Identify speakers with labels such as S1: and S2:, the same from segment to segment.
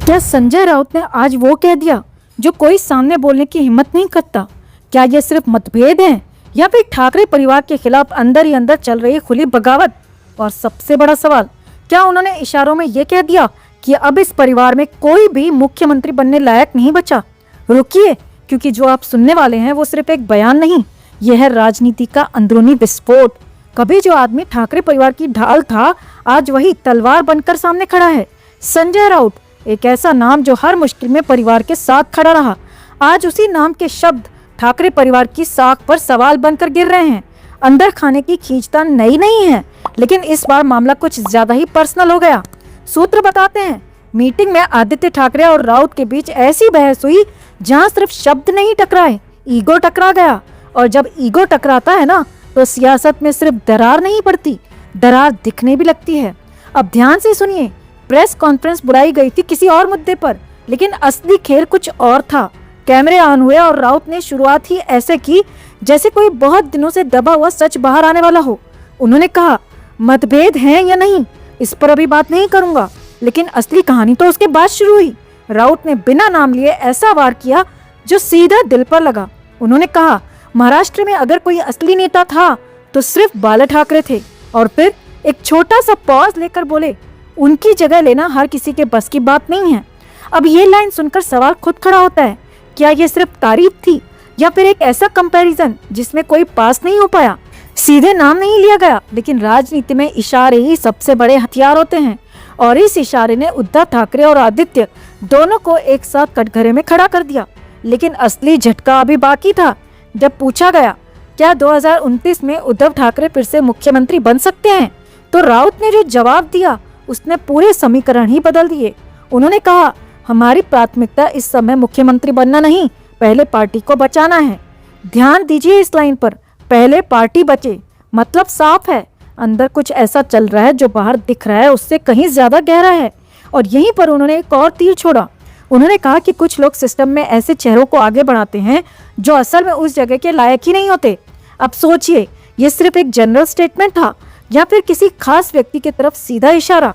S1: क्या संजय राउत ने आज वो कह दिया जो कोई सामने बोलने की हिम्मत नहीं करता? क्या ये सिर्फ मतभेद हैं या फिर ठाकरे परिवार के खिलाफ अंदर ही अंदर चल रही खुली बगावत? और सबसे बड़ा सवाल, क्या उन्होंने इशारों में ये कह दिया कि अब इस परिवार में कोई भी मुख्यमंत्री बनने लायक नहीं बचा? रुकिए, क्योंकि जो आप सुनने वाले हैं वो सिर्फ एक बयान नहीं, यह है राजनीति का अंदरूनी विस्फोट। कभी जो आदमी ठाकरे परिवार की ढाल था, आज वही तलवार बनकर सामने खड़ा है। संजय राउत, एक ऐसा नाम जो हर मुश्किल में परिवार के साथ खड़ा रहा, आज उसी नाम के शब्द ठाकरे परिवार की साख पर सवाल बनकर गिर रहे हैं। अंदर खाने की खींचतान नई नहीं है, लेकिन इस बार मामला कुछ ज्यादा ही पर्सनल हो गया। सूत्र बताते हैं, मीटिंग में आदित्य ठाकरे और राउत के बीच ऐसी बहस हुई जहां सिर्फ शब्द नहीं टकराए, ईगो टकरा गया। और जब ईगो टकराता है ना, तो सियासत में सिर्फ दरार नहीं पड़ती, दरार दिखने भी लगती है। अब ध्यान से सुनिए, प्रेस कॉन्फ्रेंस बुलाई गई थी किसी और मुद्दे पर, लेकिन असली खेल कुछ और था। कैमरे ऑन हुए और राउत ने शुरुआत ही ऐसे की जैसे कोई बहुत दिनों से दबा हुआ सच बाहर आने वाला हो। उन्होंने कहा, मतभेद हैं या नहीं इस पर अभी बात नहीं करूंगा, लेकिन असली कहानी तो उसके बाद शुरू हुई। राउत ने बिना नाम लिए ऐसा वार किया जो सीधा दिल पर लगा। उन्होंने कहा, महाराष्ट्र में अगर कोई असली नेता था तो सिर्फ बाला ठाकरे थे। और फिर एक छोटा सा पॉज लेकर बोले, उनकी जगह लेना हर किसी के बस की बात नहीं है। अब ये लाइन सुनकर सवाल खुद खड़ा होता है, क्या ये सिर्फ तारीफ थी या फिर एक ऐसा कंपैरिजन जिसमें कोई पास नहीं हो पाया? सीधे नाम नहीं लिया गया, लेकिन राजनीति में इशारे ही सबसे बड़े हथियार होते हैं। और इस इशारे ने उद्धव ठाकरे और आदित्य दोनों को एक साथ कटघरे में खड़ा कर दिया। लेकिन असली झटका अभी बाकी था। जब पूछा गया, क्या 2029 में उद्धव ठाकरे फिर से मुख्यमंत्री बन सकते हैं, तो राउत ने जो जवाब दिया उसने पूरे समीकरण ही बदल दिए। उन्होंने कहा, हमारी प्राथमिकता इस समय मुख्यमंत्री बनना नहीं, पहले पार्टी को बचाना है। ध्यान दीजिए इस लाइन पर, पहले पार्टी बचे, मतलब साफ है, अंदर कुछ ऐसा चल रहा है जो बाहर दिख रहा है उससे कहीं ज्यादा गहरा है। और यहीं पर उन्होंने एक और तीर छोड़ा। उन्होंने कहा कि कुछ लोग सिस्टम में ऐसे चेहरों को आगे बढ़ाते हैं जो असल में उस जगह के लायक ही नहीं होते। अब सोचिए, ये सिर्फ एक जनरल स्टेटमेंट था या फिर किसी खास व्यक्ति की तरफ सीधा इशारा?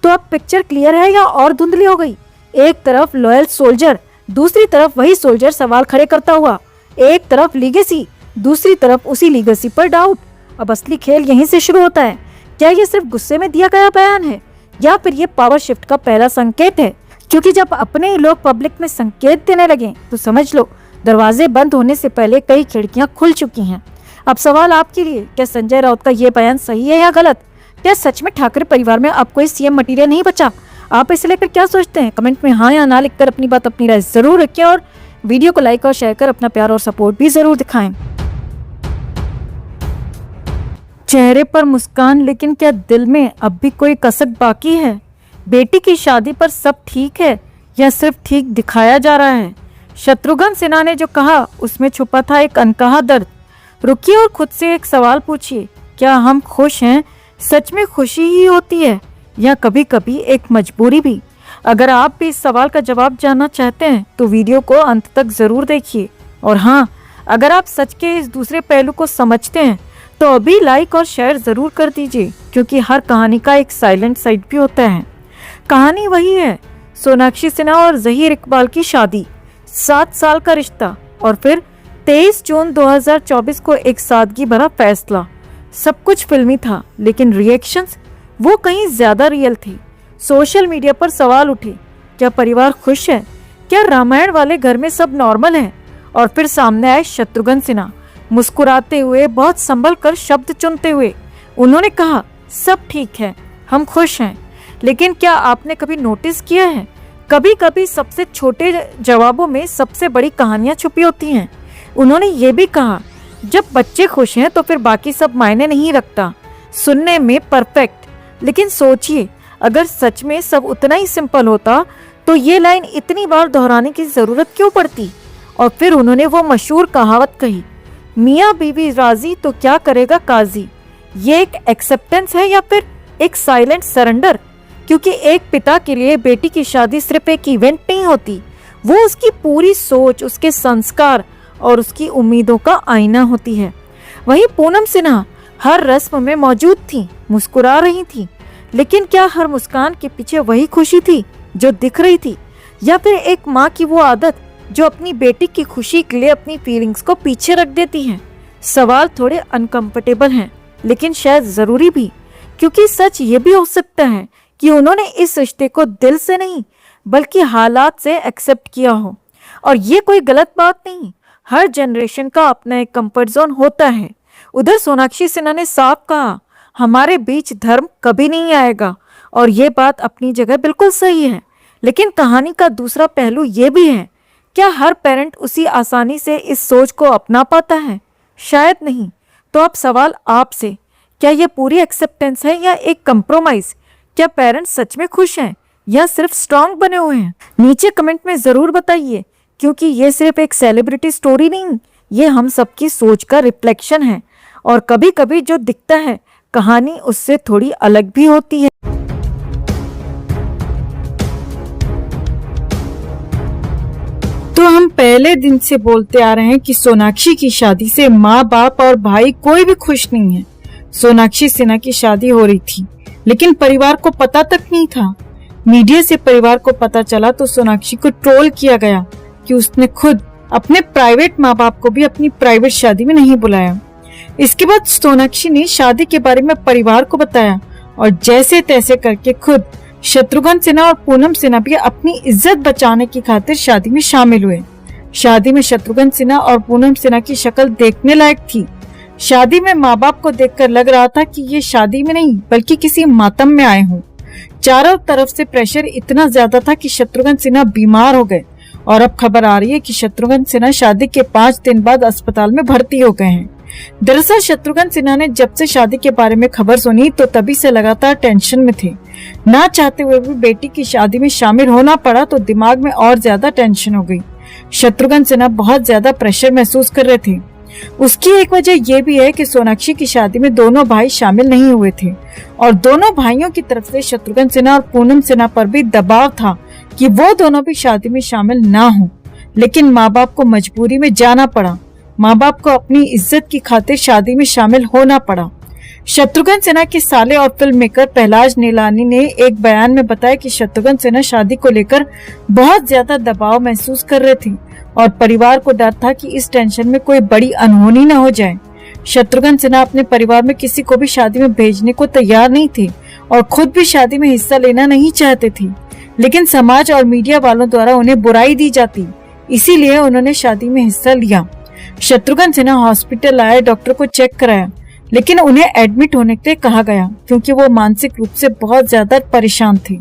S1: तो अब पिक्चर क्लियर है या और धुंधली हो गई? एक तरफ लॉयल सोल्जर, दूसरी तरफ वही सोल्जर सवाल खड़े करता हुआ। एक तरफ लीगेसी, दूसरी तरफ उसी लीगेसी पर डाउट। अब असली खेल यहीं से शुरू होता है। क्या ये सिर्फ गुस्से में दिया गया बयान है या फिर ये पावर शिफ्ट का पहला संकेत है? क्योंकि जब अपने ही लोग पब्लिक में संकेत देने लगे तो समझ लो, दरवाजे बंद होने से पहले कई खिड़कियां खुल चुकी हैं। अब सवाल आपके लिए, क्या संजय राउत का ये बयान सही है या गलत? क्या सच में ठाकरे परिवार में अब कोई सीएम मटेरियल नहीं बचा? आप इसे लेकर क्या सोचते हैं? कमेंट में हाँ या ना लिखकर अपनी बात, अपनी राय जरूर रखें और वीडियो को लाइक और शेयर कर अपना प्यार और सपोर्ट भी जरूर दिखाएं। चेहरे पर मुस्कान, लेकिन क्या दिल में अब भी कोई कसक बाकी है? बेटी की शादी पर सब ठीक है या सिर्फ ठीक दिखाया जा रहा है? शत्रुघ्न सिन्हा ने जो कहा उसमें छुपा था एक अनकहा दर्द। रुकिए और खुद से एक सवाल पूछिए, क्या हम खुश हैं? सच में खुशी ही होती है या कभी कभी एक मजबूरी भी? अगर आप भी इस सवाल का जवाब जानना चाहते हैं तो वीडियो को अंत तक जरूर देखिए। और हाँ, अगर आप सच के इस दूसरे पहलू को समझते हैं तो अभी लाइक और शेयर जरूर कर दीजिए, क्योंकि हर कहानी का एक साइलेंट साइड भी होता है। कहानी वही है, सोनाक्षी सिन्हा और जहीर इकबाल की शादी, 7 साल का रिश्ता और फिर 23 जून 2024 को एक सादगी भरा फैसला। सब कुछ फिल्मी था, लेकिन रिएक्शंस वो कहीं ज्यादा रियल थी। सोशल मीडिया पर सवाल उठे, क्या परिवार खुश है? क्या रामायण वाले घर में सब नॉर्मल है? और फिर सामने आए शत्रुघ्न सिन्हा, मुस्कुराते हुए, बहुत संभल कर शब्द चुनते हुए। उन्होंने कहा, सब ठीक है, हम खुश हैं। लेकिन क्या आपने कभी नोटिस किया है, कभी कभी सबसे छोटे जवाबों में सबसे बड़ी कहानियां छुपी होती हैं। उन्होंने ये भी कहा, जब बच्चे खुश हैं तो फिर बाकी सब मायने नहीं रखता। सुनने में परफेक्ट, लेकिन सोचिए, अगर सच में सब उतना ही सिंपल होता तो ये लाइन इतनी बार दोहराने की जरूरत क्यों पड़ती? और फिर उन्होंने वो मशहूर कहावत कही, मियाँ बीवी राजी तो क्या करेगा काजी। ये एक एक्सेप्टेंस है या फिर एक साइलेंट सरेंडर? क्योंकि एक पिता के लिए बेटी की शादी सिर्फ एक इवेंट नहीं होती, वो उसकी पूरी सोच, उसके संस्कार और उसकी उम्मीदों का आईना होती है। वहीं पूनम सिन्हा हर रस्म में मौजूद थी, मुस्कुरा रही थी, लेकिन क्या हर मुस्कान के पीछे वही खुशी थी जो दिख रही थी? या फिर एक माँ की वो आदत जो अपनी बेटी की खुशी के लिए अपनी फीलिंग्स को पीछे रख देती है? सवाल थोड़े अनकंफर्टेबल हैं, लेकिन शायद जरूरी भी, क्योंकि सच ये भी हो सकता है कि उन्होंने इस रिश्ते को दिल से नहीं बल्कि हालात से एक्सेप्ट किया हो। और ये कोई गलत बात नहीं, हर जनरेशन का अपना एक कंफर्ट जोन होता है। उधर सोनाक्षी सिन्हा ने साफ कहा, हमारे बीच धर्म कभी नहीं आएगा, और ये बात अपनी जगह बिल्कुल सही है। लेकिन कहानी का दूसरा पहलू ये भी है, क्या हर पेरेंट उसी आसानी से इस सोच को अपना पाता है? शायद नहीं। तो अब सवाल आपसे, क्या ये पूरी एक्सेप्टेंस है या एक कंप्रोमाइज? क्या पेरेंट्स सच में खुश हैं या सिर्फ स्ट्रांग बने हुए हैं? नीचे कमेंट में जरूर बताइए, क्योंकि ये सिर्फ एक सेलिब्रिटी स्टोरी नहीं, ये हम सबकी सोच का रिफ्लेक्शन है। और कभी कभी जो दिखता है कहानी उससे थोड़ी अलग भी होती है। तो हम पहले दिन से बोलते आ रहे हैं कि सोनाक्षी की शादी से माँ बाप और भाई कोई भी खुश नहीं है। सोनाक्षी सिन्हा की शादी हो रही थी, लेकिन परिवार को पता तक नहीं था। मीडिया से परिवार को पता चला तो सोनाक्षी को ट्रोल किया गया कि उसने खुद अपने प्राइवेट माँ बाप को भी अपनी प्राइवेट शादी में नहीं बुलाया। इसके बाद सोनाक्षी ने शादी के बारे में परिवार को बताया और जैसे तैसे करके खुद शत्रुघ्न सिन्हा और पूनम सिन्हा भी अपनी इज्जत बचाने की खातिर शादी में शामिल हुए। शादी में शत्रुघ्न सिन्हा और पूनम सिन्हा की शक्ल देखने लायक थी। शादी में माँ बाप को देखकर लग रहा था कि ये शादी में नहीं बल्कि किसी मातम में आए हों। चारों तरफ से प्रेशर इतना ज्यादा था कि शत्रुघ्न सिन्हा बीमार हो गए और अब खबर आ रही है कि शत्रुघ्न सिन्हा शादी के 5 दिन बाद अस्पताल में भर्ती हो गए हैं। दरअसल शत्रुघ्न सिन्हा ने जब से शादी के बारे में खबर सुनी तो तभी से लगातार टेंशन में थे। ना चाहते हुए भी बेटी की शादी में शामिल होना पड़ा तो दिमाग में और ज्यादा टेंशन हो गई। शत्रुघ्न सिन्हा बहुत ज्यादा प्रेशर महसूस कर रहे थे। उसकी एक वजह यह भी है कि सोनाक्षी की शादी में दोनों भाई शामिल नहीं हुए थे और दोनों भाइयों की तरफ से शत्रुघ्न सिन्हा और पूनम सिन्हा पर भी दबाव था कि वो दोनों भी शादी में शामिल ना हो। लेकिन माँ बाप को मजबूरी में जाना पड़ा। माँ बाप को अपनी इज्जत की खातिर शादी में शामिल होना पड़ा। शत्रुघ्न सिन्हा के साले और फिल्म मेकर पहलाज नीलानी ने एक बयान में बताया कि शत्रुघ्न सिन्हा शादी को लेकर बहुत ज्यादा दबाव महसूस कर रहे थे और परिवार को डर था कि इस टेंशन में कोई बड़ी अनहोनी न हो जाए। शत्रुघ्न सिन्हा अपने परिवार में किसी को भी शादी में भेजने को तैयार नहीं थे और खुद भी शादी में हिस्सा लेना नहीं चाहते थे, लेकिन समाज और मीडिया वालों द्वारा उन्हें बुराई दी जाती, इसीलिए उन्होंने शादी में हिस्सा लिया। शत्रुघ्न सिन्हा हॉस्पिटल आए, डॉक्टर को चेक कराया, लेकिन उन्हें एडमिट होने के लिए कहा गया क्योंकि वो मानसिक रूप से बहुत ज्यादा परेशान थे।